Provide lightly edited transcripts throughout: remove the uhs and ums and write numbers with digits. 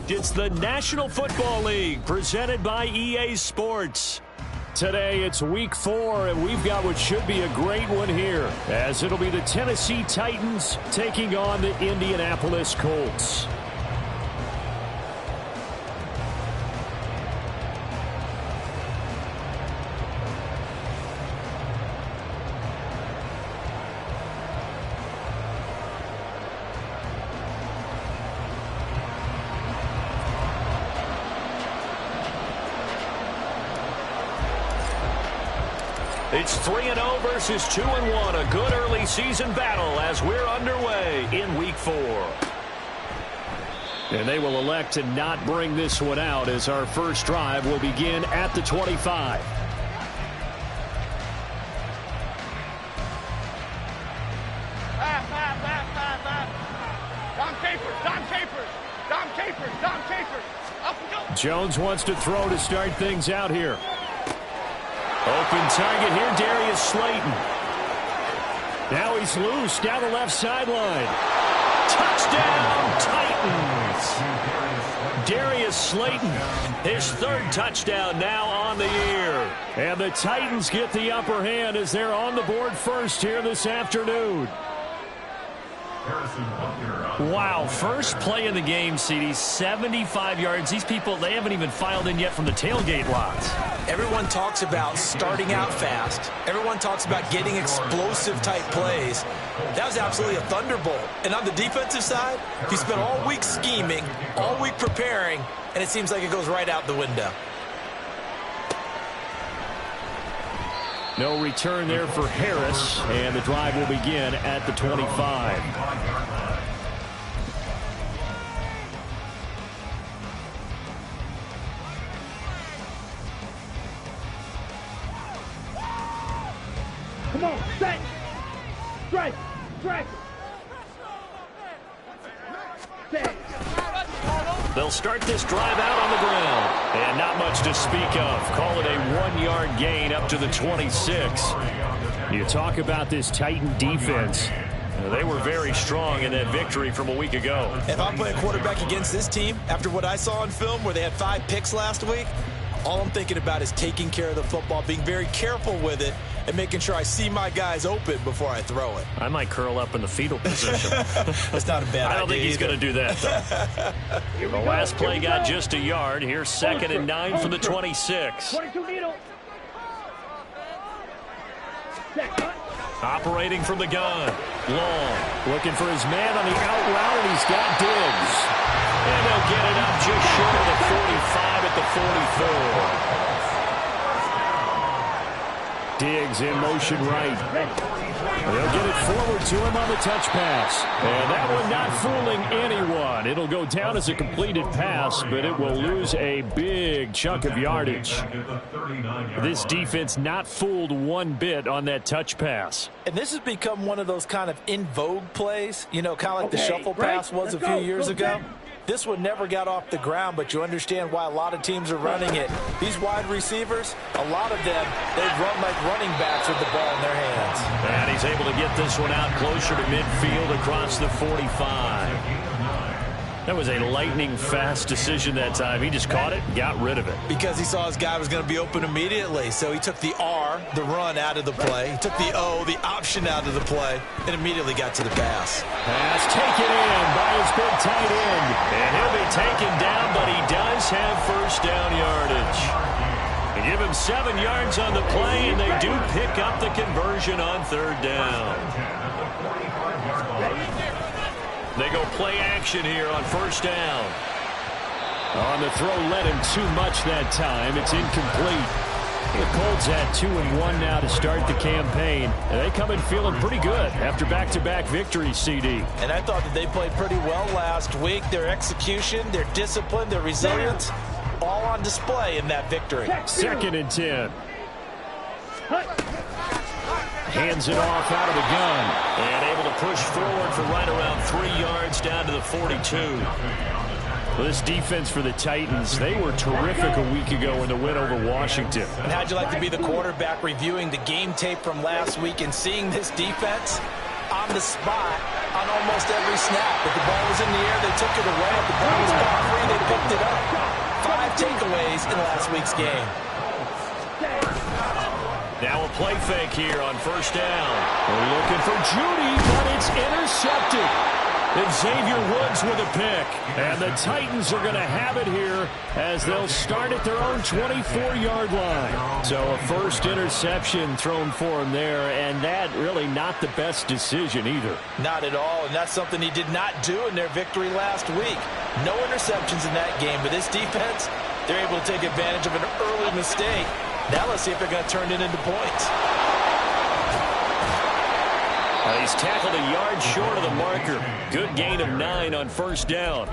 It's the National Football League presented by EA Sports. Today it's week 4, and we've got what should be a great one here, as it'll be the Tennessee Titans taking on the Indianapolis Colts. It's 3-0 versus 2-1. A good early season battle as we're underway in week 4. And they will elect to not bring this one out as our first drive will begin at the 25. Dom Capers. Up we go. Jones wants to throw to start things out here. Open target here, Darius Slayton. Now he's loose down the left sideline. Touchdown, Titans. Darius Slayton, his 3rd touchdown now on the year. And the Titans get the upper hand as they're on the board first here this afternoon. Wow, first play of the game, CD, 75 yards. These people, they haven't even filed in yet from the tailgate lots. Everyone talks about starting out fast. Everyone talks about getting explosive-type plays. That was absolutely a thunderbolt. And on the defensive side, he spent all week scheming, all week preparing, and it seems like it goes right out the window. No return there for Harris, and the drive will begin at the 25. Come on, set. Strike. They'll start this drive out on the ground. And not much to speak of. Call it a 1-yard gain up to the 26. You talk about this Titan defense. They were very strong in that victory from a week ago. If I'm playing quarterback against this team, after what I saw on film where they had 5 picks last week, all I'm thinking about is taking care of the football, being very careful with it, and making sure I see my guys open before I throw it. I might curl up in the fetal position. That's not a bad idea. I don't think he's going to do that, though. The last play got just a yard. Here's 2nd and 9 from the 26. 22 needle. Operating from the gun. Long. Looking for his man on the out route, and he's got Diggs. And they'll get it up just short of the 45 at the 44. Diggs in motion right. They'll get it forward to him on the touch pass. And that one not fooling anyone. It'll go down as a completed pass, but it will lose a big chunk of yardage. This defense not fooled one bit on that touch pass. And this has become one of those kind of in vogue plays, you know, kind of like the shuffle pass was a few years ago. This one never got off the ground, but you understand why a lot of teams are running it. These wide receivers, a lot of them, they run like running backs with the ball in their hands. And he's able to get this one out closer to midfield across the 45. That was a lightning-fast decision that time. He just caught it and got rid of it. Because he saw his guy was going to be open immediately. So he took the R, the run, out of the play. He took the O, the option, out of the play, and immediately got to the pass. Pass taken in by his big tight end. And he'll be taken down, but he does have first down yardage. They give him 7 yards on the play, and they do pick up the conversion on third down. They go play action here on first down. On the throw, led him too much that time. It's incomplete. The Colts at 2-1 now to start the campaign. And they come in feeling pretty good after back-to-back victories, CD. And I thought that they played pretty well last week. Their execution, their discipline, their resilience, all on display in that victory. 2nd and 10. Hands it off out of the gun. And able to push forward for right around 3 yards down to the 42. Well, this defense for the Titans, they were terrific a week ago in the win over Washington. And how'd you like to be the quarterback reviewing the game tape from last week and seeing this defense on the spot on almost every snap? If the ball was in the air, they took it away. If the ball was caught free, they picked it up. 5 takeaways in last week's game. Now a play fake here on first down. We're looking for Judy, but it's intercepted. And Xavier Woods with a pick. And the Titans are going to have it here as they'll start at their own 24-yard line. So a first interception thrown for him there, and that really not the best decision either. Not at all, and that's something he did not do in their victory last week. No interceptions in that game, but this defense, they're able to take advantage of an early mistake. Now let's see if they're going to turn it into points. He's tackled a yard short of the marker. Good gain of 9 on first down.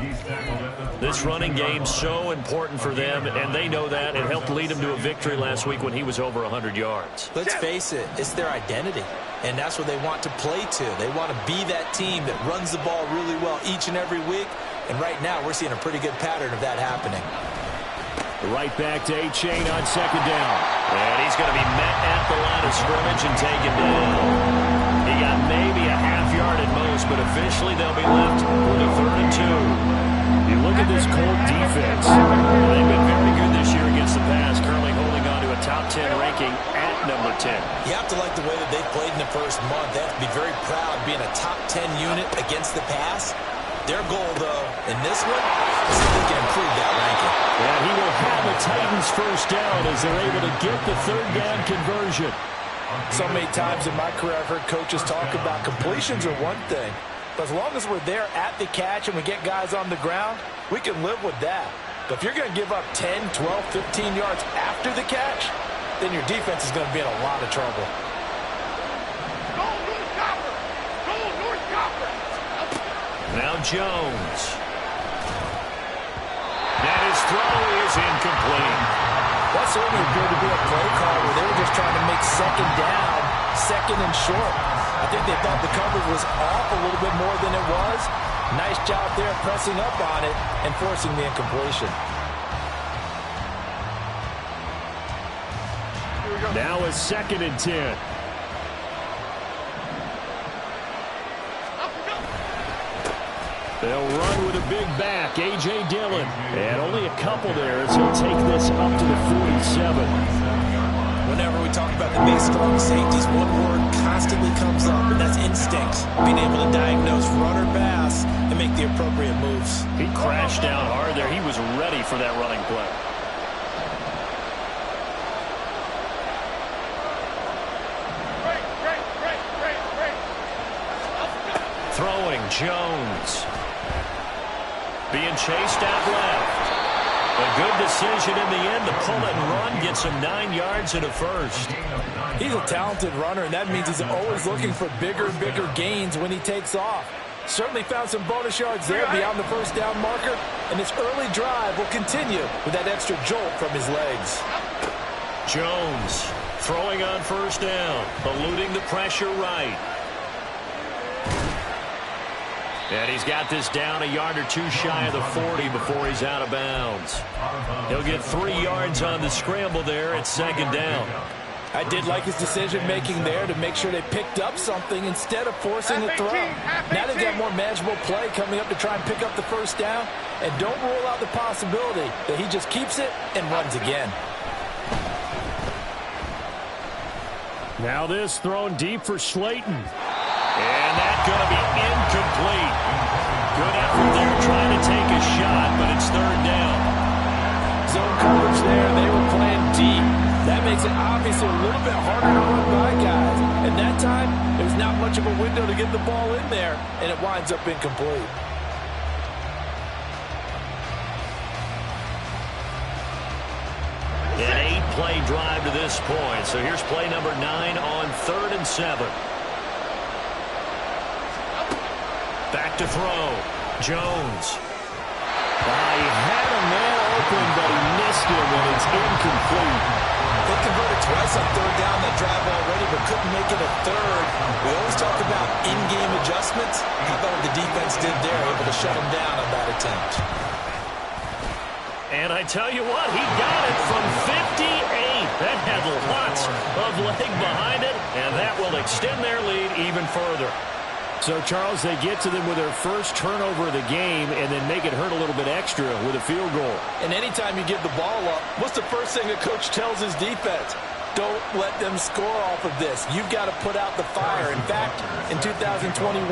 This running game so important for them, and they know that. It helped lead them to a victory last week when he was over 100 yards. Let's face it, it's their identity, and that's what they want to play to. They want to be that team that runs the ball really well each and every week, and right now we're seeing a pretty good pattern of that happening. Right back to A-Chain on second down. And he's going to be met at the line of scrimmage and taken down. He got maybe a half yard at most, but officially they'll be left with a 3rd and 2. You look at this Colt defense. They've been very good this year against the pass, currently holding on to a top 10 ranking at number 10. You have to like the way that they played in the first month. They have to be very proud being a top 10 unit against the pass. Their goal, though, in this one, is that they can improve that ranking. And he will have the Titans first down as they're able to get the 3rd down conversion. So many times in my career I've heard coaches talk about completions are one thing, but as long as we're there at the catch and we get guys on the ground, we can live with that. But if you're going to give up 10, 12, 15 yards after the catch, then your defense is going to be in a lot of trouble. Now Jones. And his throw is incomplete. That certainly appeared to be a play call where they were just trying to make second down, 2nd and short. I think they thought the coverage was off a little bit more than it was. Nice job there pressing up on it and forcing the incompletion. Now a 2nd and 10. They'll run with a big back, A.J. Dillon. And only a couple there as he'll take this up to the 47. Whenever we talk about the big, strong safeties, one word constantly comes up, and that's instinct. Being able to diagnose run or pass and make the appropriate moves. He crashed down hard there. He was ready for that running play. Throwing, Jones. Being chased out left. A good decision in the end to pull it and run, gets him 9 yards and a first. He's a talented runner, and that means he's always looking for bigger and bigger gains when he takes off. Certainly found some bonus yards there beyond the first down marker, and his early drive will continue with that extra jolt from his legs. Jones throwing on first down, eluding the pressure right. And he's got this down a yard or two shy of the 40 before he's out of bounds. He'll get 3 yards on the scramble there at second down. I did like his decision-making there to make sure they picked up something instead of forcing a throw. Now they've got more manageable play coming up to try and pick up the first down. And don't rule out the possibility that he just keeps it and runs again. Now this thrown deep for Slayton. And that's going to be incomplete. Good effort there trying to take a shot, but it's third down. Zone coverage there. They were playing deep. That makes it obviously a little bit harder to run by guys. And that time, there's not much of a window to get the ball in there, and it winds up incomplete. An 8-play drive to this point. So here's play number 9 on 3rd and 7. Back to throw. Jones. He had a man open, but he missed him, and it's incomplete. They converted twice on 3rd down that drive already, but couldn't make it a 3rd. We always talk about in-game adjustments. How about what the defense did there, able to shut him down on that attempt. And I tell you what, he got it from 58. That had lots of leg behind it, and that will extend their lead even further. So, Charles, they get to them with their first turnover of the game and then make it hurt a little bit extra with a field goal. And anytime you give the ball up, what's the first thing a coach tells his defense? Don't let them score off of this. You've got to put out the fire. In fact, in 2021,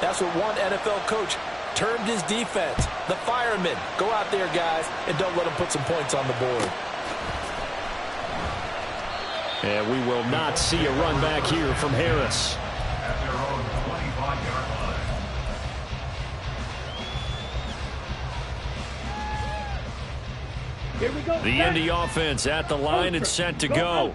that's what one NFL coach termed his defense, the firemen. Go out there, guys, and don't let them put some points on the board. And we will not see a run back here from Harris. The Indy offense at the line and set to go.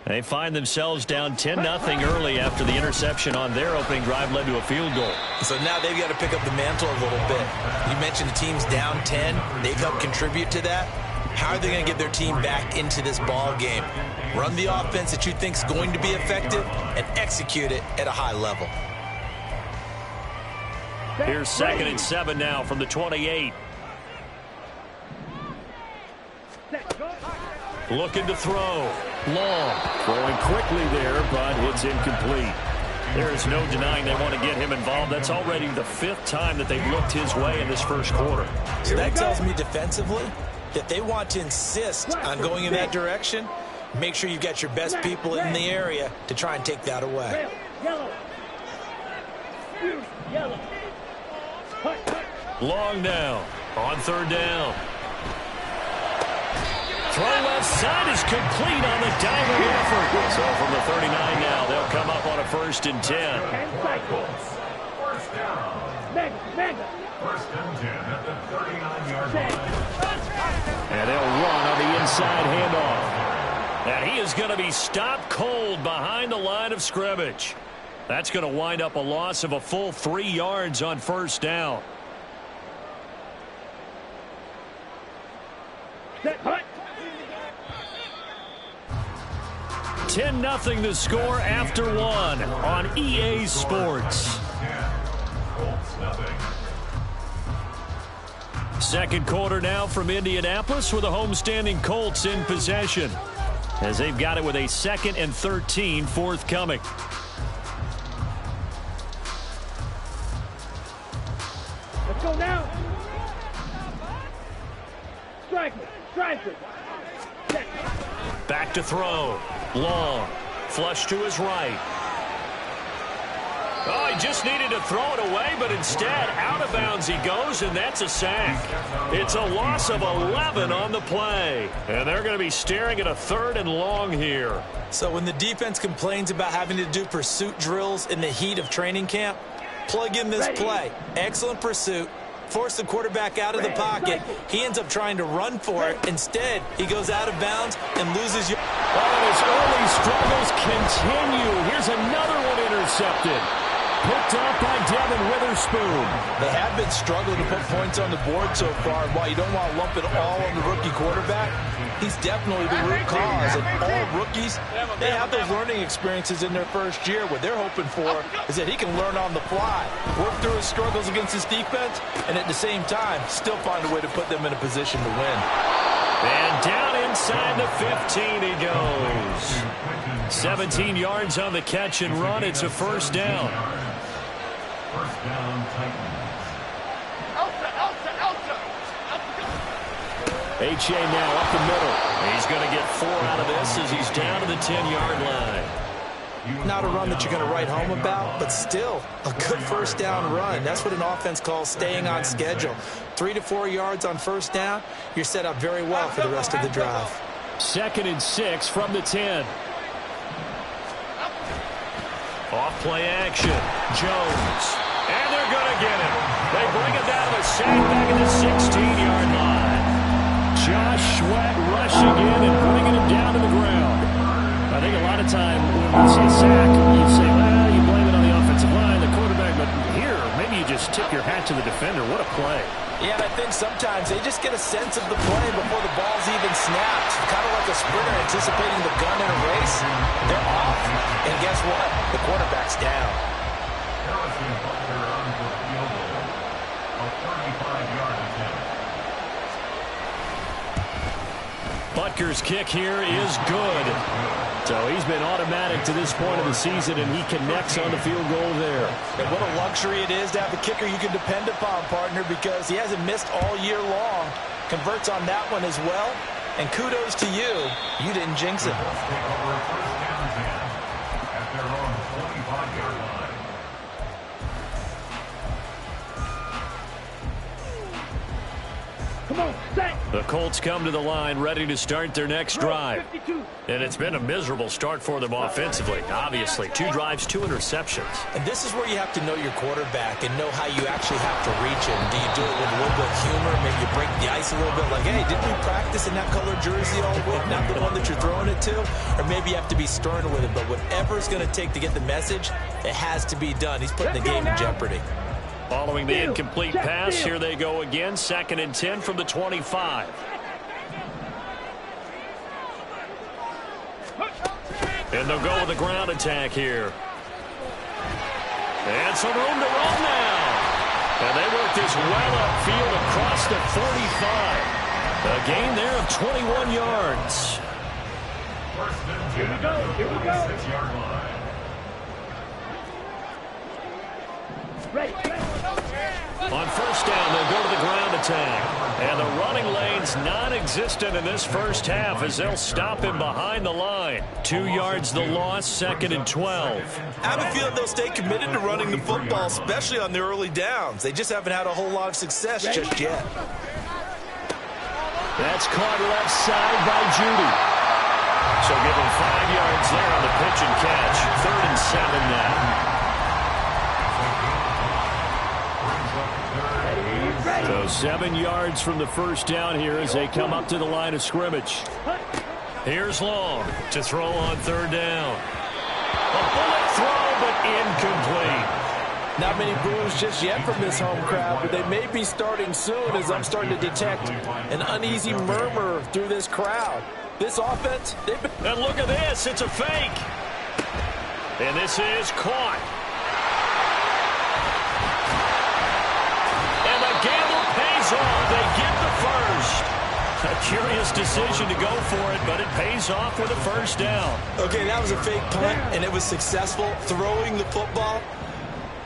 They find themselves down 10-0 early after the interception on their opening drive led to a field goal. So now they've got to pick up the mantle a little bit. You mentioned the team's down 10. They've helped contribute to that. How are they going to get their team back into this ball game? Run the offense that you think is going to be effective and execute it at a high level. Here's 2nd and 7 now from the 28. Looking to throw. Long. Throwing quickly there, but it's incomplete. There is no denying they want to get him involved. That's already the 5th time that they've looked his way in this first quarter. So that tells me defensively that they want to insist on going in that direction. Make sure you've got your best people in the area to try and take that away. Long now on 3rd down. Throw left side is complete on the diving effort. So from the 39 now, they'll come up on a 1st and 10. First and 10 at the 39-yard line. And they'll run on the inside handoff. And he is going to be stopped cold behind the line of scrimmage. That's going to wind up a loss of a full 3 yards on 1st down. 10-0 the score after 1 on EA Sports. Second quarter now from Indianapolis with the homestanding Colts in possession as they've got it with a 2nd and 13 forthcoming. Let's go now. Striker. Back to throw. Long. Flush to his right. Oh, he just needed to throw it away, but instead, out of bounds he goes, and that's a sack. It's a loss of 11 on the play. And they're going to be staring at a 3rd and long here. So when the defense complains about having to do pursuit drills in the heat of training camp, plug in this play. Excellent pursuit. Force the quarterback out of the pocket. He ends up trying to run for it. Instead, he goes out of bounds and loses. Oh, his early struggles continue. Here's another one intercepted. picked up by Devin Witherspoon. They have been struggling to put points on the board so far. While you don't want to lump it all on the rookie quarterback, he's definitely the root cause. And all rookies, they have those learning experiences in their first year. What they're hoping for is that he can learn on the fly, work through his struggles against his defense, and at the same time, still find a way to put them in a position to win. And down inside the 15 he goes. 17 yards on the catch and run. It's a first down. First down, Titans. H.A. now up the middle. He's going to get 4 out of this as he's down to the 10-yard line. Not a run that you're going to write home about, but still a good first down run. That's what an offense calls staying on schedule. 3 to 4 yards on first down, you're set up very well for the rest of the drive. 2nd and 6 from the 10. Off play action. Jones. And they're going to get him. They bring it down to the sack back at the 16-yard line. Josh Sweat rushing in and bringing him down to the ground. I think a lot of time when you see a sack, you say, well, you blame it on the offensive line, the quarterback, but here, maybe you just tip your hat to the defender. What a play. Yeah, and I think sometimes they just get a sense of the play before the ball's even snapped. Kind of like a sprinter anticipating the gun in a race. They're off, and guess what? The quarterback's down. Harrison Butker on for field goal. A 35-yard attempt. Butker's kick here is good. So he's been automatic to this point of the season, and he connects on the field goal there. And what a luxury it is to have a kicker you can depend upon, partner, because he hasn't missed all year long. Converts on that one as well. And kudos to you. You didn't jinx it. Take over first down 10 at their own 25-yard line. The Colts come to the line ready to start their next drive. And it's been a miserable start for them offensively. Obviously, 2 drives, 2 interceptions. And this is where you have to know your quarterback and know how you actually have to reach him. Do you do it with a little bit of humor? Maybe you break the ice a little bit like, hey, didn't we practice in that color jersey all week? Not the one that you're throwing it to? Or maybe you have to be stern with it. But whatever it's going to take to get the message, it has to be done. He's putting the game in jeopardy. Following the incomplete pass, here they go again. 2nd and 10 from the 25. And they'll go with a ground attack here. And some room to run now. And they work this well upfield across the 45. A gain there of 21 yards. First and 10 here we go. Here we go. 6-yard line. On first down, they'll go to the ground attack. And the running lane's non-existent in this first half as they'll stop him behind the line. 2 yards the loss, 2nd and 12. I have a feeling they'll stay committed to running the football, especially on the early downs. They just haven't had a whole lot of success just yet. That's caught left side by Judy. So give him 5 yards there on the pitch and catch. 3rd and 7 now. So 7 yards from the first down here as they come up to the line of scrimmage. Here's Long to throw on 3rd down. A bullet throw, but incomplete. Not many boos just yet from this home crowd, but they may be starting soon as I'm starting to detect an uneasy murmur through this crowd. This offense, they've been... And look at this, it's a fake. And this is caught. And the gamble pays off. They get the first. A curious decision to go for it, but it pays off with a first down. Okay, that was a fake punt, and it was successful throwing the football.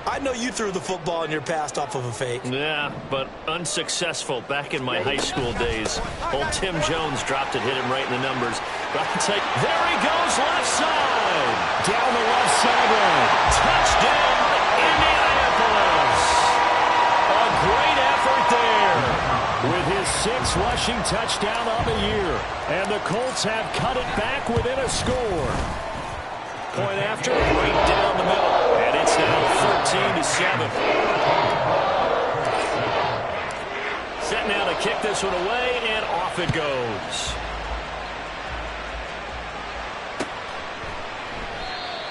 I know you threw the football in your past off of a fake. Yeah, but unsuccessful back in my high school days. Old Tim Jones dropped it, hit him right in the numbers. But I can tell you, there he goes, left side. Down the left sideline. Touchdown, Indianapolis. A great effort there. With his 6th rushing touchdown of the year. And the Colts have cut it back within a score. Point after, right down the middle. And it's now 13-7. Set now to kick this one away, and off it goes.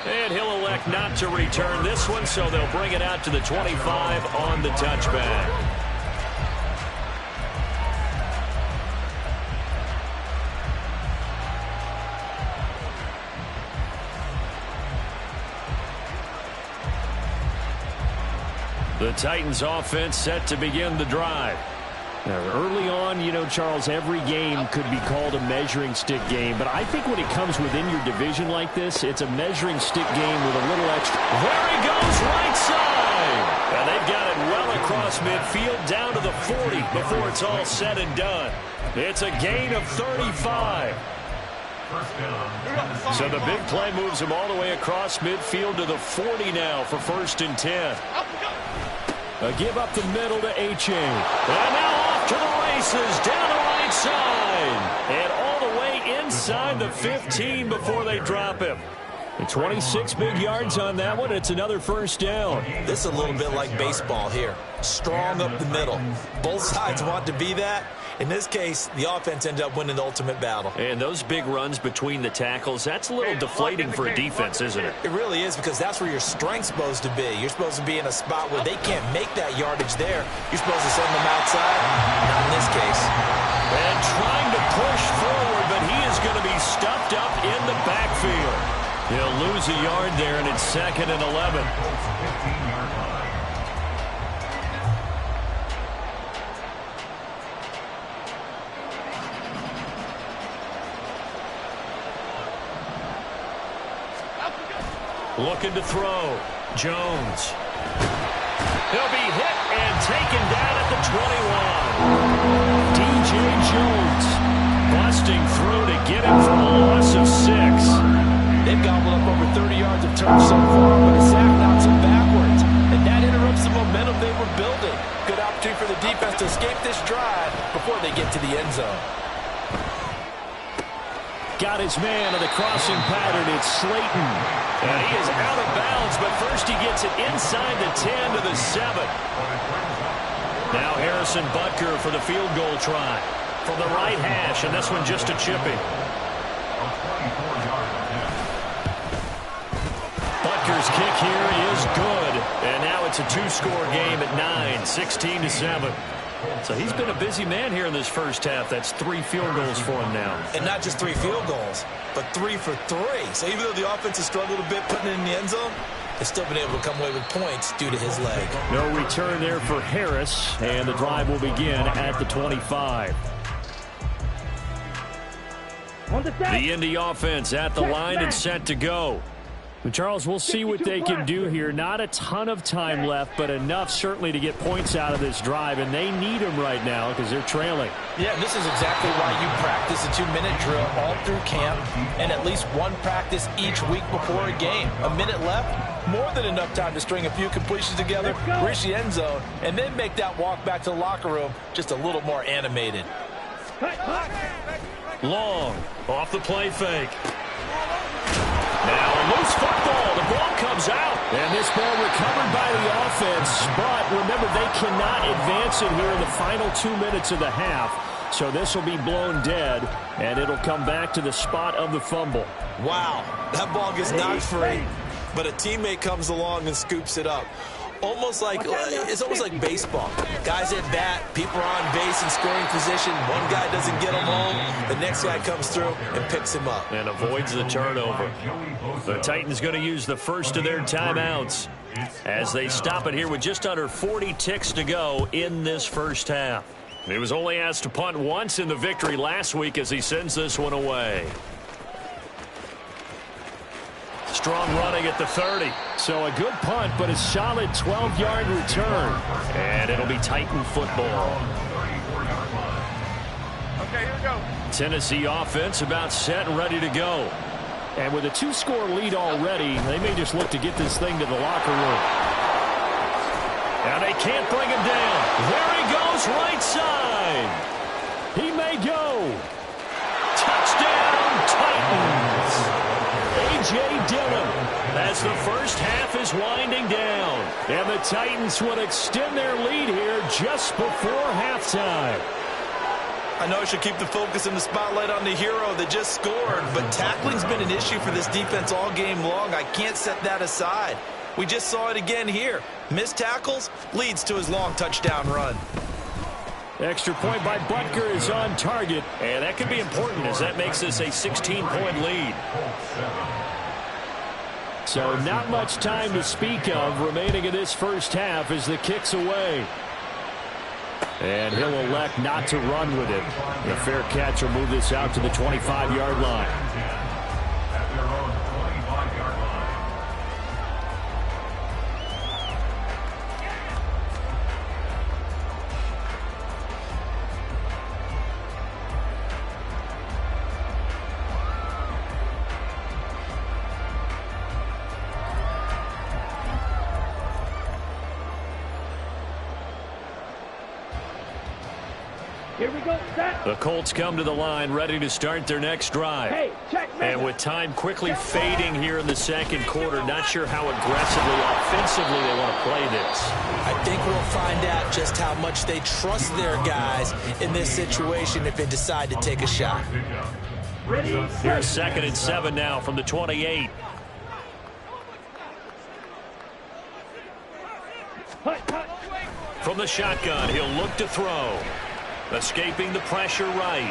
And he'll elect not to return this one, so they'll bring it out to the 25 on the touchback. The Titans offense set to begin the drive. Now, early on, you know, Charles, every game could be called a measuring stick game. But I think when it comes within your division like this, it's a measuring stick game with a little extra. There he goes, right side. And they've got it well across midfield down to the 40 before it's all said and done. It's a gain of 35. So the big play moves him all the way across midfield to the 40 now for 1st and 10. A give up the middle to H.A. And now off to the races, down the right side. And all the way inside the 15 before they drop him. And 26 big yards on that one. It's another 1st down. This is a little bit like baseball here. Strong up the middle. Both sides want to be that. In this case, the offense ended up winning the ultimate battle. And those big runs between the tackles, that's a little deflating for a defense, isn't it? It really is, because that's where your strength's supposed to be. You're supposed to be in a spot where they can't make that yardage there. You're supposed to send them outside. Not in this case. And trying to push forward, but he is going to be stuffed up in the backfield. He'll lose a yard there, and it's 2nd and 11. Looking to throw. Jones. He'll be hit and taken down at the 21. D.J. Jones busting through to get him for a loss of 6. They've gobbled up over 30 yards of turf so far, but a sack knocks them backwards. And that interrupts the momentum they were building. Good opportunity for the defense to escape this drive before they get to the end zone. got his man on the crossing pattern. It's Slayton. And he is out of bounds, but first he gets it inside the 10 to the 7. Now Harrison Butker for the field goal try from the right hash, and this one just a chipping. Butker's kick here is good, and now it's a two-score game at 9, 16-7. So he's been a busy man here in this first half. That's 3 field goals for him now. And not just 3 field goals, but 3 for 3. So even though the offense has struggled a bit putting it in the end zone, they've still been able to come away with points due to his leg. No return there for Harris, and the drive will begin at the 25. The Indy offense at the line and set to go. But Charles, we'll see what they can do here. Not a ton of time left, but enough certainly to get points out of this drive, and they need them right now because they're trailing. Yeah, this is exactly why you practice a 2-minute drill all through camp and at least one practice each week before a game. A minute left, more than enough time to string a few completions together, reach the end zone, and then make that walk back to the locker room just a little more animated. Long, off the play fake. Now a loose football. The ball comes out. And this ball recovered by the offense. But remember, they cannot advance it here in the final 2 minutes of the half. So this will be blown dead, and it'll come back to the spot of the fumble. Wow, that ball gets knocked free, but a teammate comes along and scoops it up. It's almost like baseball. Guys at bat, people are on base in scoring position. One guy doesn't get him home. The next guy comes through and picks him up. And avoids the turnover. The Titans going to use the first of their timeouts as they stop it here with just under 40 ticks to go in this first half. He was only asked to punt once in the victory last week as he sends this one away. Strong running at the 30. So a good punt, but a solid 12-yard return. And it'll be Titan football. Okay, here we go. Tennessee offense about set and ready to go. And with a 2-score lead already, they may just look to get this thing to the locker room. And they can't bring him down. There he goes, right side. He may go. Touchdown, Titans. A.J. Dillon as the first half is winding down. And the Titans will extend their lead here just before halftime. I know I should keep the focus and the spotlight on the hero that just scored, but tackling's been an issue for this defense all game long. I can't set that aside. We just saw it again here. Missed tackles leads to his long touchdown run. Extra point by Butker is on target. And that could be important as that makes this a 16-point lead. So not much time to speak of remaining in this first half as the kick's away. And he'll elect not to run with it. The fair catch will move this out to the 25-yard line. At their own 25-yard line. Here we go, set. The Colts come to the line ready to start their next drive. Hey, check, and with time quickly fading here in the second quarter, not sure how aggressively, offensively they want to play this. I think we'll find out just how much they trust their guys in this situation if they decide to take a shot. Here's 2nd and 7 now from the 28. From the shotgun, he'll look to throw. Escaping the pressure right.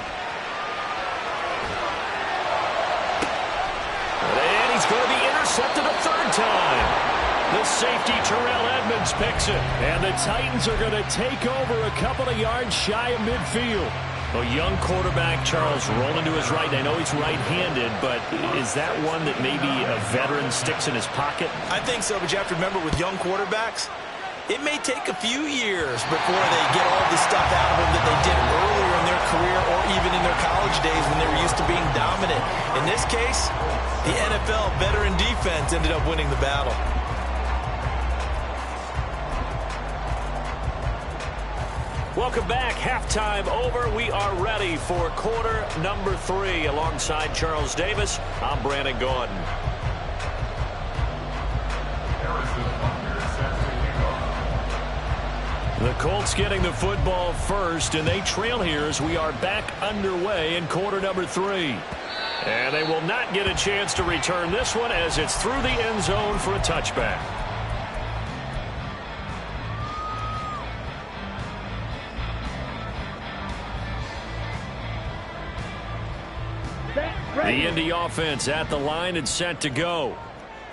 And he's going to be intercepted a third time. The safety, Terrell Edmonds, picks it. And the Titans are going to take over a couple of yards shy of midfield. A young quarterback, Charles, rolling to his right. I know he's right-handed, but is that one that maybe a veteran sticks in his pocket? I think so, but you have to remember with young quarterbacks, it may take a few years before they get all the stuff out of them that they did earlier in their career or even in their college days when they were used to being dominant. In this case, the NFL veteran defense ended up winning the battle. Welcome back. Halftime over. We are ready for quarter number 3. Alongside Charles Davis, I'm Brandon Gaudin. The Colts getting the football first, and they trail here as we are back underway in quarter number 3. And they will not get a chance to return this one as it's through the end zone for a touchback. The Indy offense at the line and set to go.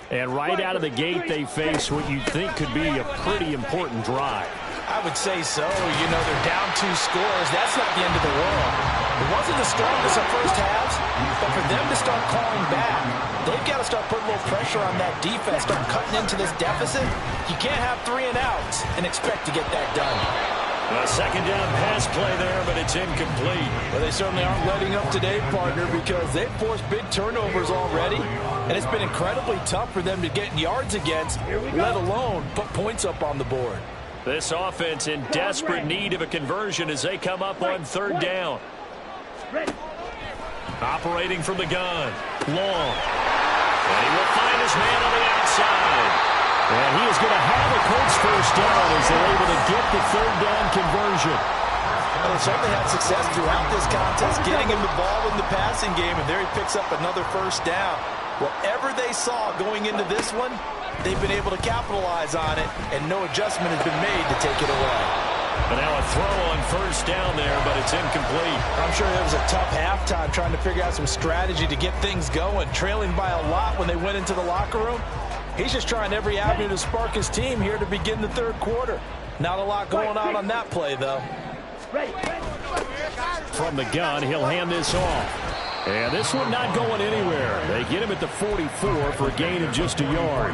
And right out of the gate, they face what you'd think could be a pretty important drive. I would say so. You know, they're down 2 scores. That's not the end of the world. It wasn't the strongest of first halves, but for them to start calling back, they've got to start putting a little pressure on that defense, start cutting into this deficit. You can't have 3 and outs and expect to get that done. A second down pass play there, but it's incomplete. Well, they certainly aren't letting up today, partner, because they've forced big turnovers already, and it's been incredibly tough for them to get yards against, let alone put points up on the board. This offense in desperate need of a conversion as they come up on 3rd down. Operating from the gun. Long. And he will find his man on the outside. And he is going to have a Colts first down as they're able to get the 3rd down conversion. Well, they certainly had success throughout this contest, getting him the ball in the passing game, and there he picks up another first down. Whatever they saw going into this one, they've been able to capitalize on it, and no adjustment has been made to take it away. And now a throw on 1st down there, but it's incomplete. I'm sure it was a tough halftime trying to figure out some strategy to get things going, trailing by a lot when they went into the locker room. He's just trying every avenue to spark his team here to begin the 3rd quarter. Not a lot going on that play, though. From the gun, he'll hand this off. And this one not going anywhere. They get him at the 44 for a gain of just a yard.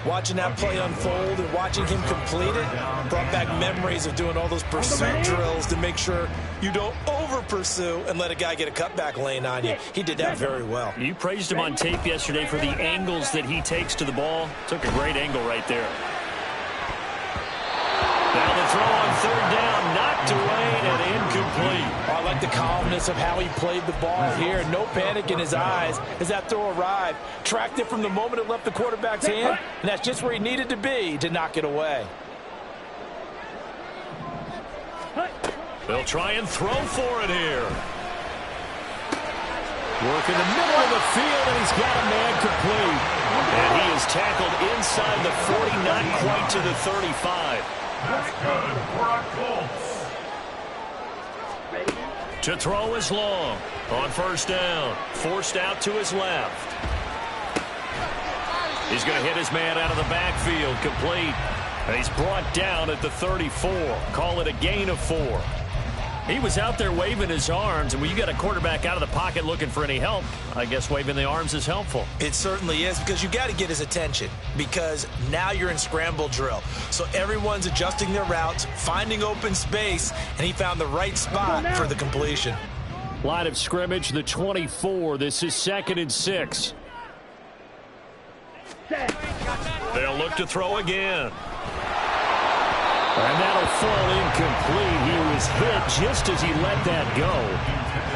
Watching that play unfold and watching him complete it brought back memories of doing all those pursuit drills to make sure you don't over-pursue and let a guy get a cutback lane on you. He did that very well. You praised him on tape yesterday for the angles that he takes to the ball. Took a great angle right there. Now the throw on 3rd down, knocked away and incomplete. I like the calmness of how he played the ball here. No panic in his eyes as that throw arrived. Tracked it from the moment it left the quarterback's hand, and that's just where he needed to be to knock it away. They'll try and throw for it here. Work in the middle of the field, and he's got a man complete. And he is tackled inside the 40, not quite to the 35. That's good for a Colts. To throw is long. On first down. Forced out to his left. He's going to hit his man out of the backfield. Complete. And he's brought down at the 34. Call it a gain of 4. He was out there waving his arms, and when you got a quarterback out of the pocket looking for any help, I guess waving the arms is helpful. It certainly is, because you got to get his attention, because now you're in scramble drill. So everyone's adjusting their routes, finding open space, and he found the right spot for the completion. Line of scrimmage, the 24. This is 2nd and 6. They'll look to throw again. And that'll fall incomplete. He was hit just as he let that go.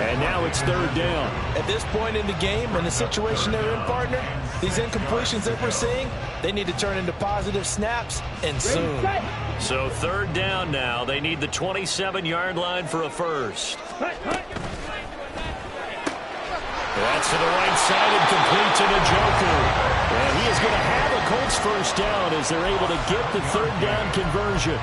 And now it's 3rd down. At this point in the game, in the situation they're in, partner, these incompletions that we're seeing, they need to turn into positive snaps, and soon. So 3rd down now. They need the 27-yard line for a first. That's to the right side and complete to the Joker. And he is going to have a Colts first down as they're able to get the 3rd down conversion.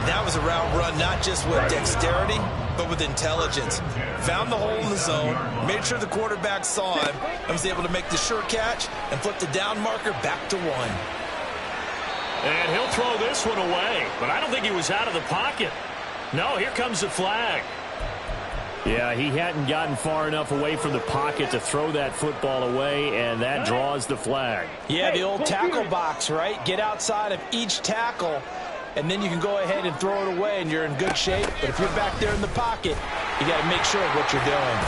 That was a route run not just with dexterity, but with intelligence. Found the hole in the zone, made sure the quarterback saw him, and was able to make the sure catch and flip the down marker back to 1. And he'll throw this one away, but I don't think he was out of the pocket. No, here comes the flag. Yeah, he hadn't gotten far enough away from the pocket to throw that football away, and that draws the flag. Yeah, the old tackle box, right? Get outside of each tackle, and then you can go ahead and throw it away, and you're in good shape. But if you're back there in the pocket, you got to make sure of what you're doing.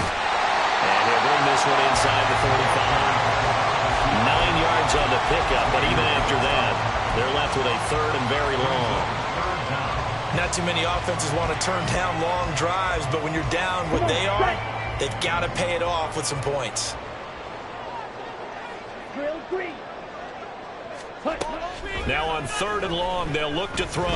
And he'll bring this one inside the 45. 9 yards on the pickup, but even after that, they're left with a 3rd and very long. Not too many offenses want to turn down long drives, but when you're down what they are, they've got to pay it off with some points. Now on 3rd and long, they'll look to throw.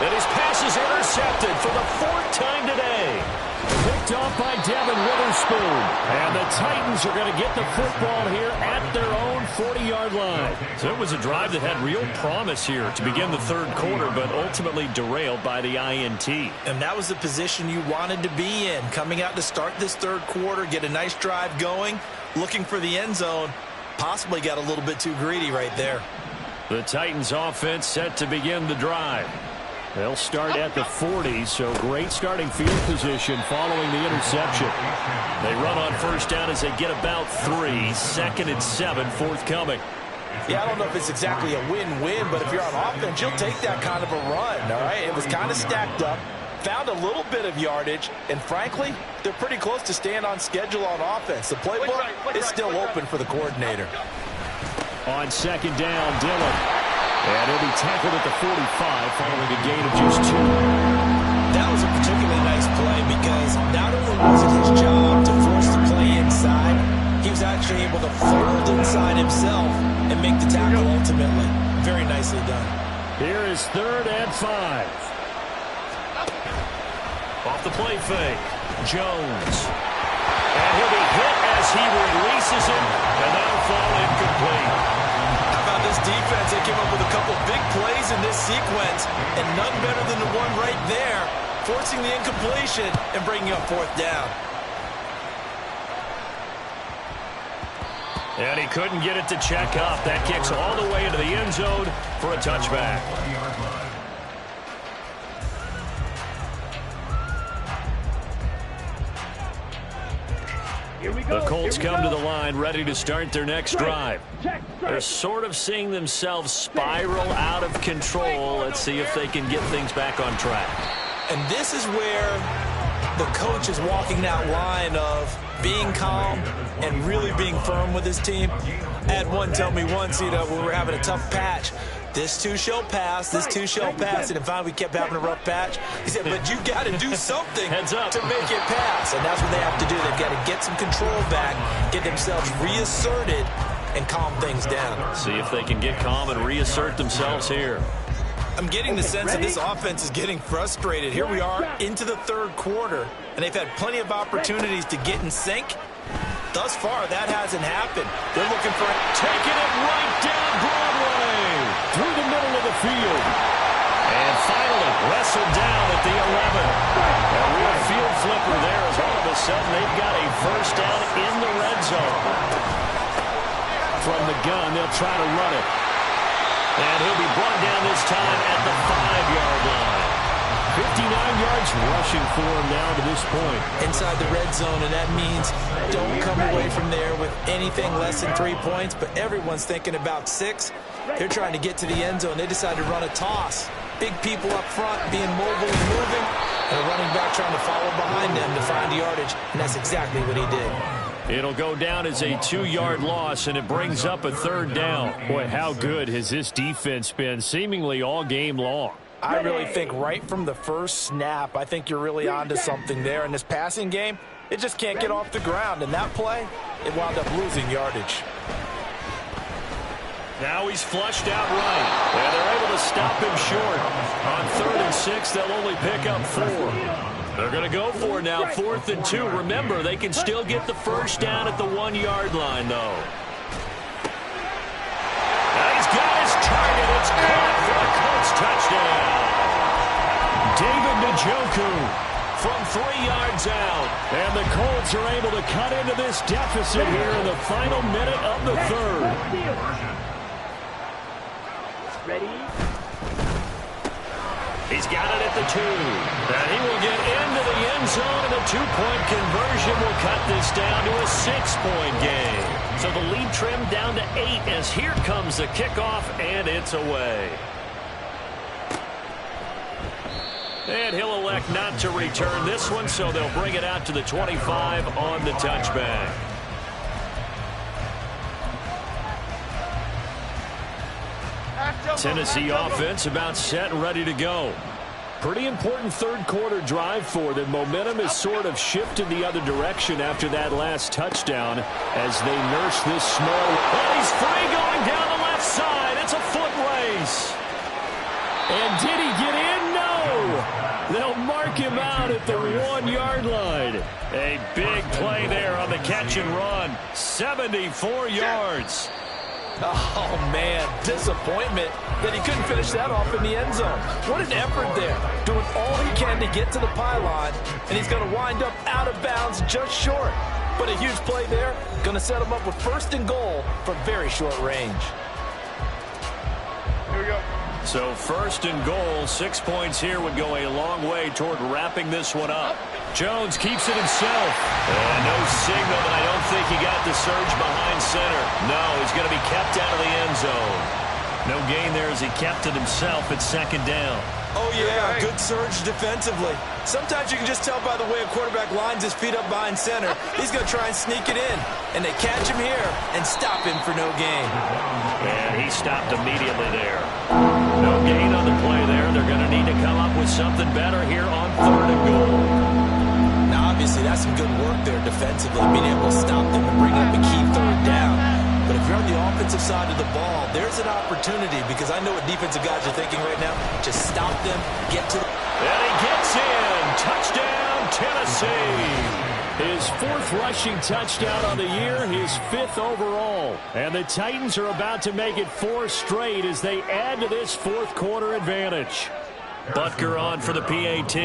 And his pass is intercepted for the 4th time today. Picked off by Devin Witherspoon. And the Titans are going to get the football here at their own 40-yard line. So it was a drive that had real promise here to begin the 3rd quarter, but ultimately derailed by the INT. And that was the position you wanted to be in. Coming out to start this 3rd quarter, get a nice drive going, looking for the end zone. Possibly got a little bit too greedy right there. The Titans offense set to begin the drive. They'll start at the 40, so great starting field position following the interception. They run on first down as they get about 3. 2nd and 7 forthcoming. Yeah, I don't know if it's exactly a win-win, but if you're on offense, you'll take that kind of a run, all right? It was kind of stacked up, found a little bit of yardage, and frankly, they're pretty close to staying on schedule on offense. The playbook is still open for the coordinator. On 2nd down, Dillon. And he'll be tackled at the 45 following a gain of just 2. That was a particularly nice play because not only was it his job to force the play inside, he was actually able to fold inside himself and make the tackle ultimately. Very nicely done. Here is 3rd and 5. Off the play fake. Jones. And he'll be hit as he releases it, and that'll fall incomplete. This defense, they came up with a couple big plays in this sequence, and none better than the one right there, forcing the incompletion and bringing up 4th down. And he couldn't get it to check up. That kicks all the way into the end zone for a touchback. The Colts come to the line ready to start their next drive. They're sort of seeing themselves spiral out of control. Let's see if they can get things back on track. And this is where the coach is walking that line of being calm and really being firm with his team. I had one tell me once, when we were having a tough patch, this too shall pass, this too shall pass. And if finally we kept having a rough patch, he said, but you got to do something Heads up. to make it pass. And that's what they have to do. They've got to get some control back, get themselves reasserted, and calm things down. See if they can get calm and reassert themselves here. I'm getting the sense that this offense is getting frustrated. Here we are into the third quarter, and they've had plenty of opportunities to get in sync. Thus far, that hasn't happened. They're looking for it. Taking it right down Broadway. Through the middle of the field. And finally wrestled down at the 11. A real field flipper there as all of a sudden they've got a first down in the red zone. From the gun, they'll try to run it. And he'll be brought down this time at the 5-yard line. 59 yards rushing for him now to this point. Inside the red zone, and that means don't come away from there with anything less than 3 points, but everyone's thinking about 6. They're trying to get to the end zone. They decided to run a toss. Big people up front being mobile and moving, and a running back trying to follow behind them to find yardage, and that's exactly what he did. It'll go down as a 2-yard loss, and it brings up a third down. Boy, how good has this defense been seemingly all game long? I really think right from the first snap, I think you're really onto something there. In this passing game, it just can't get off the ground. And that play, it wound up losing yardage. Now he's flushed out right. And they're able to stop him short. On 3rd and 6, they'll only pick up 4. They're going to go for it now, 4th and 2. Remember, they can still get the first down at the 1-yard line, though. Now he's got his target. It's caught for a Colts touchdown. David Njoku from 3 yards out. And the Colts are able to cut into this deficit here in the final minute of the 3rd. Ready? He's got it at the 2. And he will get into the end zone, and the 2-point conversion will cut this down to a 6-point game. So the lead trimmed down to 8 as here comes the kickoff, and it's away. And he'll elect not to return this one, so they'll bring it out to the 25 on the touchback. Tennessee offense about set and ready to go. Pretty important third quarter drive for them. Momentum has sort of shifted the other direction after that last touchdown as they nurse this small. And he's free going down the left side. It's a foot race. And did he get in? No. They'll mark him out at the 1-yard line. A big play there on the catch and run. 74 yards. Oh, man, disappointment that he couldn't finish that off in the end zone. What an effort there, doing all he can to get to the pylon, and he's going to wind up out of bounds just short. But a huge play there, going to set him up with 1st and goal from very short range. Here we go. So 1st and goal, 6 points here would go a long way toward wrapping this one up. Jones keeps it himself. And no signal, but I don't think he got the surge behind center. No, he's going to be kept out of the end zone. No gain there as he kept it himself at 2nd down. Oh, yeah, good surge defensively. Sometimes you can just tell by the way a quarterback lines his feet up behind center. He's going to try and sneak it in. And they catch him here and stop him for no gain. And he stopped immediately there. No gain on the play there. They're going to need to come up with something better here on 3rd and goal. Now, obviously, that's some good work there defensively, being able to stop them and bring up a key 3rd down. But if you're on the offensive side of the ball, there's an opportunity because I know what defensive guys are thinking right now. Just stop them, get to the... And he gets in. Touchdown, Tennessee. His 4th rushing touchdown on the year, his 5th overall. And the Titans are about to make it 4 straight as they add to this 4th quarter advantage. Butker on for the PAT.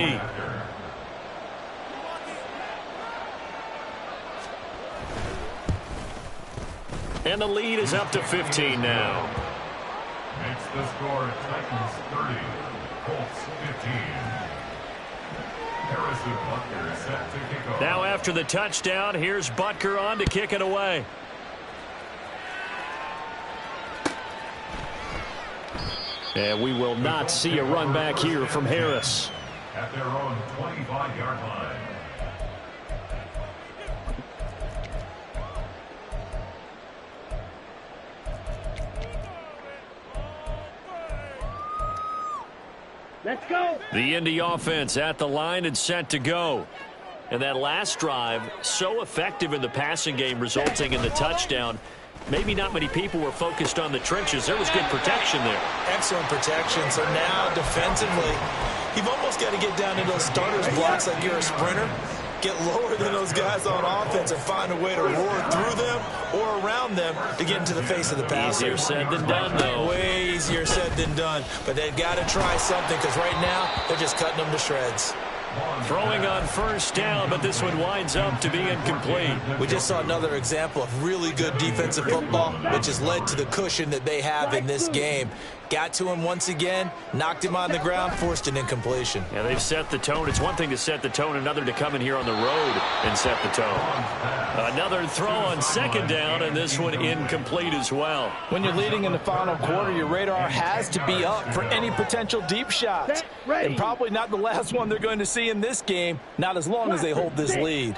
And the lead is up to 15 now. Makes the score Titans 30, Colts 15. Harrison Butker set to kick off. Now after the touchdown, here's Butker on to kick it away. And we will not see a run back here from Harris. At their own 25-yard line. Let's go. The Indy offense at the line and set to go. And that last drive, so effective in the passing game, resulting in the touchdown. maybe not many people were focused on the trenches. There was good protection there. Excellent protection. So now defensively, you've almost got to get down to those starters blocks like you're a sprinter. Get lower than those guys on offense and find a way to roar through them or around them to get into the face of the passer. Easier said than done, though. Way easier said than done. But they've got to try something because right now they're just cutting them to shreds. Throwing on first down, but this one winds up to be incomplete. We just saw another example of really good defensive football, which has led to the cushion that they have in this game. Got to him once again, knocked him on the ground, forced an incompletion. Yeah, they've set the tone. It's one thing to set the tone, another to come in here on the road and set the tone. Another throw on second down, and this one incomplete as well. When you're leading in the final quarter, your radar has to be up for any potential deep shots. And probably not the last one they're going to see in this game, not as long as they hold this lead.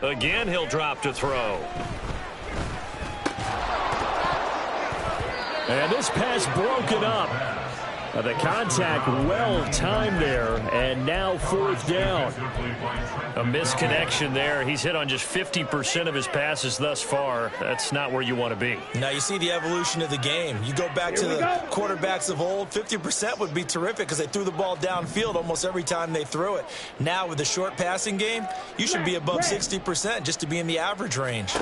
Again, he'll drop to throw. And this pass broken up. The contact well timed there, and now fourth down. A misconnection there. He's hit on just 50% of his passes thus far. That's not where you want to be. Now you see the evolution of the game. You go back to the quarterbacks of old, 50% would be terrific because they threw the ball downfield almost every time they threw it. Now with the short passing game, you should be above 60% just to be in the average range.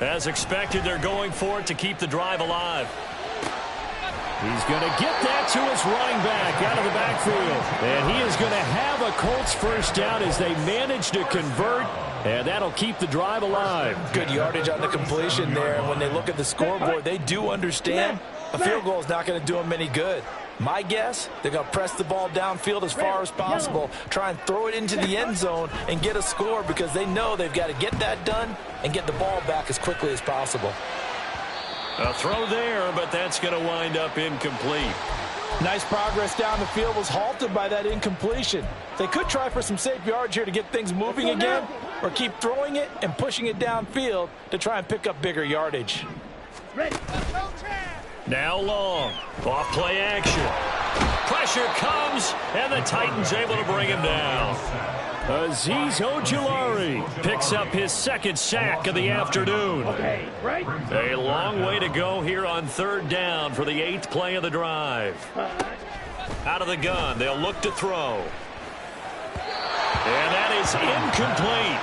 As expected, they're going for it to keep the drive alive. He's going to get that to his running back out of the backfield. And he is going to have a Colts first down as they manage to convert. And that'll keep the drive alive. Good yardage on the completion there. And when they look at the scoreboard, they do understand a field goal is not going to do them any good. My guess, they're going to press the ball downfield as far as possible, try and throw it into the end zone and get a score because they know they've got to get that done and get the ball back as quickly as possible. A throw there, but that's going to wind up incomplete. Nice progress down the field was halted by that incompletion. They could try for some safe yards here to get things moving again, or keep throwing it and pushing it downfield to try and pick up bigger yardage. Now long. Off play action. Pressure comes, and the Titans able to bring him down. Azeez Ojulari picks up his second sack of the afternoon. A long way to go here on third down for the 8th play of the drive. Out of the gun, they'll look to throw. And that is incomplete.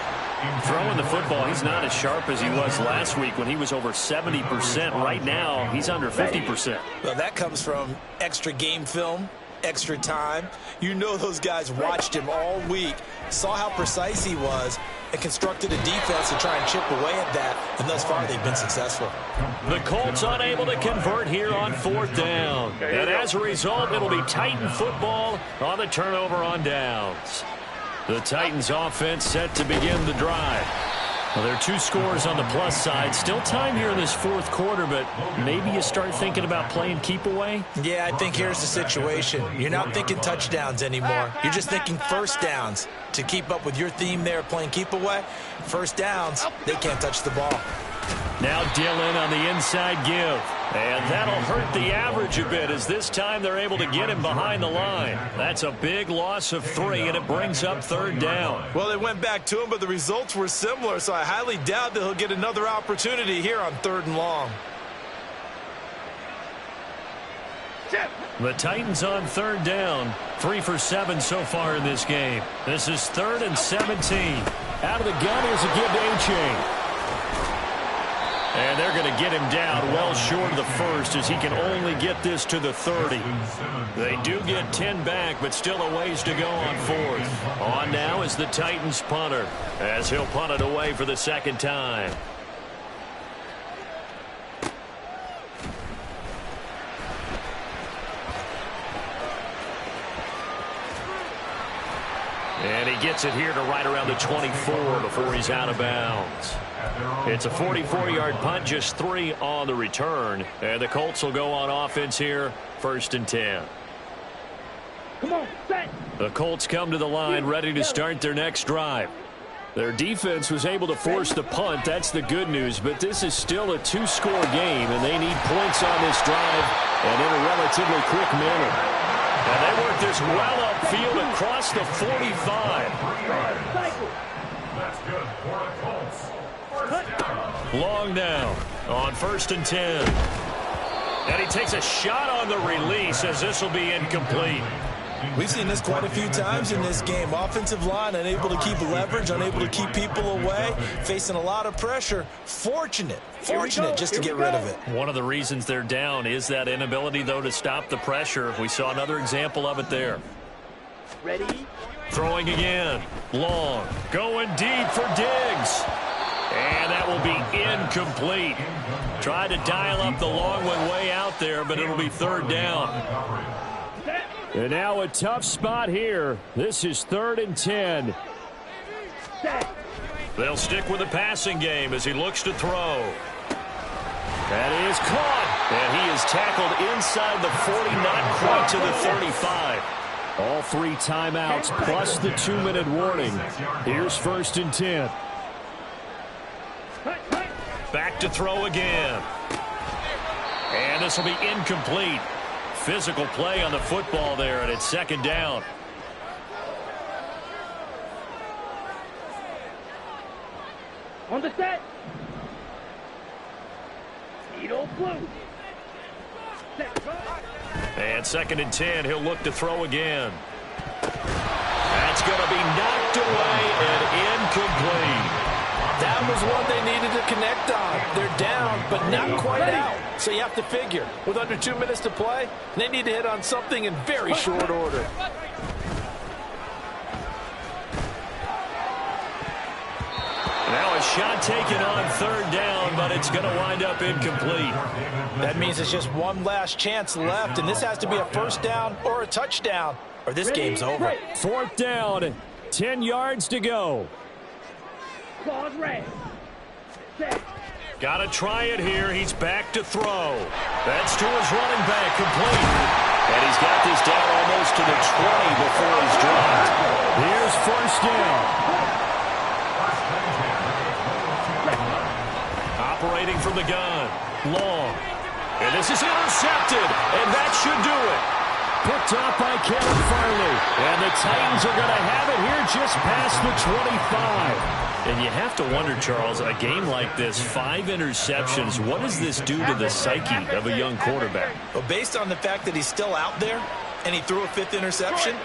Throwing the football, he's not as sharp as he was last week when he was over 70%. Right now, he's under 50%. Well, that comes from extra game film, extra time. You know those guys watched him all week, saw how precise he was, and constructed a defense to try and chip away at that, and thus far they've been successful. The Colts unable to convert here on fourth down. And as a result, it'll be Titan football on the turnover on downs. The Titans offense set to begin the drive. Well, there are 2 scores on the plus side. Still time here in this fourth quarter, but maybe you start thinking about playing keep away? Yeah, I think here's the situation. You're not thinking touchdowns anymore. You're just thinking first downs. To keep up with your theme there, playing keep away, first downs, they can't touch the ball. Now Dillon on the inside give. And that'll hurt the average a bit as this time they're able to get him behind the line. That's a big loss of 3, and it brings up third down. Well, they went back to him, but the results were similar, so I highly doubt that he'll get another opportunity here on 3rd and long. The Titans on 3rd down. 3 for 7 so far in this game. This is 3rd and 17. Out of the gun, here's a give to A-Chain. And they're going to get him down well short of the first as he can only get this to the 30. They do get 10 back, but still a ways to go on 4th. On now is the Titans punter as he'll punt it away for the second time. And he gets it here to right around the 24 before he's out of bounds. It's a 44-yard punt, just 3 on the return. And the Colts will go on offense here, 1st and 10. Come on, set. The Colts come to the line ready to start their next drive. Their defense was able to force the punt. That's the good news. But this is still a 2-score game, and they need points on this drive and in a relatively quick manner. And they work this well upfield across the 45. That's good for the Colts. First down. Long now on 1st and 10. And he takes a shot on the release as this will be incomplete. We've seen this quite a few times in this game. Offensive line unable to keep leverage, unable to keep people away, facing a lot of pressure. Fortunate just to get rid of it. One of the reasons they're down is that inability, though, to stop the pressure. We saw another example of it there. Ready? Throwing again. Long. Going deep for Diggs. And that will be incomplete. Tried to dial up the long one way out there, but it'll be 3rd down. And now a tough spot here. This is 3rd and 10. They'll stick with the passing game as he looks to throw. That is caught. And he is tackled inside the 40, not quite to the 35. All 3 timeouts plus the 2-minute warning. Here's 1st and 10. Back to throw again. And this will be incomplete. Physical play on the football there, and it's 2nd down. On the set. Needle blue. Set, go. And 2nd and 10, he'll look to throw again. That's going to be knocked away and incomplete. That was one they needed to connect on. They're down, but not quite out. So you have to figure, with under 2 minutes to play, they need to hit on something in very short order. Now a shot taken on 3rd down, but it's going to wind up incomplete. That means it's just one last chance left, and this has to be a 1st down or a touchdown, or this game's over. 4th down, 10 yards to go. Claws red. Set. Got to try it here. He's back to throw. That's to his running back, complete. And he's got this down almost to the 20 before he's dropped. Here's 1st down. Operating from the gun. Long. And this is intercepted. And that should do it. Picked up by Caleb Farley. And the Titans are going to have it here just past the 25. And you have to wonder, Charles, a game like this, 5 interceptions, what does this do to the psyche of a young quarterback? Well, based on the fact that he's still out there and he threw a 5th interception,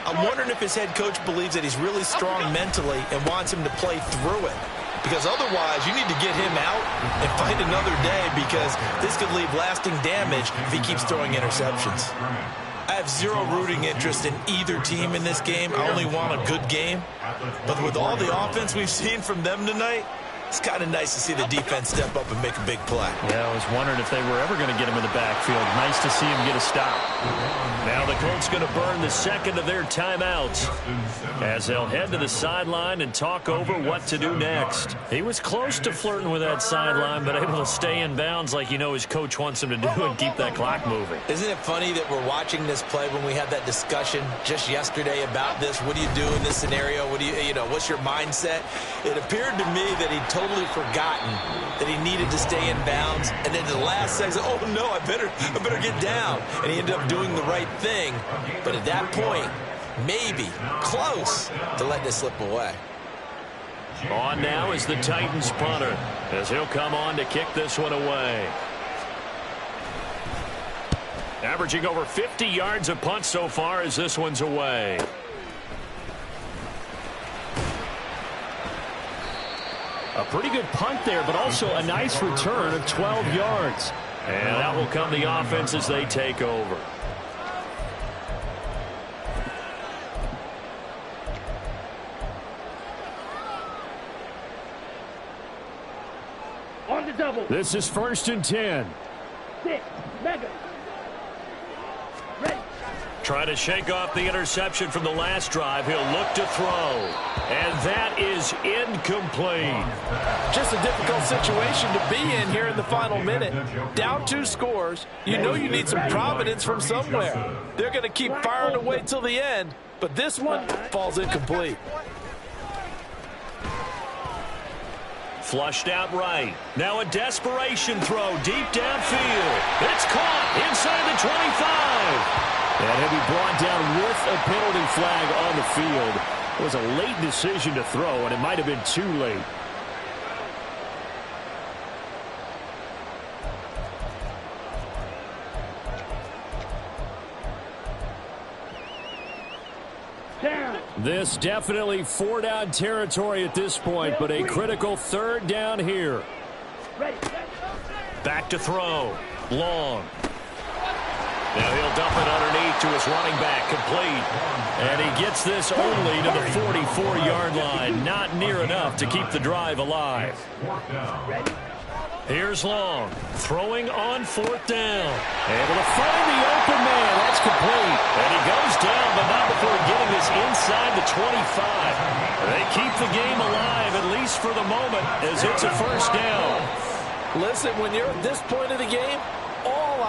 I'm wondering if his head coach believes that he's really strong mentally and wants him to play through it. Because otherwise, you need to get him out and find another day, because this could leave lasting damage if he keeps throwing interceptions. I have zero rooting interest in either team in this game. I only want a good game. But with all the offense we've seen from them tonight, it's kind of nice to see the defense step up and make a big play. Yeah, I was wondering if they were ever going to get him in the backfield. Nice to see him get a stop. Now the Colts going to burn the 2nd of their timeouts as they'll head to the sideline and talk over what to do next. He was close to flirting with that sideline, but able to stay in bounds like you know his coach wants him to do and keep that clock moving. Isn't it funny that we're watching this play when we had that discussion just yesterday about this? What do you do in this scenario? What do you know, what's your mindset? It appeared to me that he totally forgotten that he needed to stay in bounds, and then the last second, oh no, I better get down, and he ended up doing the right thing. But at that point, maybe close to letting it slip away. On now is the Titans punter as he'll come on to kick this one away. Averaging over 50 yards a punt so far as this one's away. A pretty good punt there, but also a nice return of 12 yards. And that will come the offense as they take over. On the double. This is 1st and 10. 6. Mega. Ready. Try to shake off the interception from the last drive. He'll look to throw. And that is incomplete. Just a difficult situation to be in here in the final minute. Down 2 scores. You know you need some providence from somewhere. They're going to keep firing away till the end, but this one falls incomplete. Flushed out right. Now a desperation throw deep downfield. It's caught inside the 25. And he'll be brought down with a penalty flag on the field. It was a late decision to throw, and it might have been too late. This definitely 4-down territory at this point, but a critical 3rd down here. Back to throw. Long. Now he'll dump it underneath to his running back, complete. And he gets this only to the 44-yard line. Not near enough to keep the drive alive. Here's Long, throwing on 4th down. Able to find the open man. That's complete. And he goes down, but not before getting this inside the 25. They keep the game alive, at least for the moment, as it's a 1st down. Listen, when you're at this point of the game, all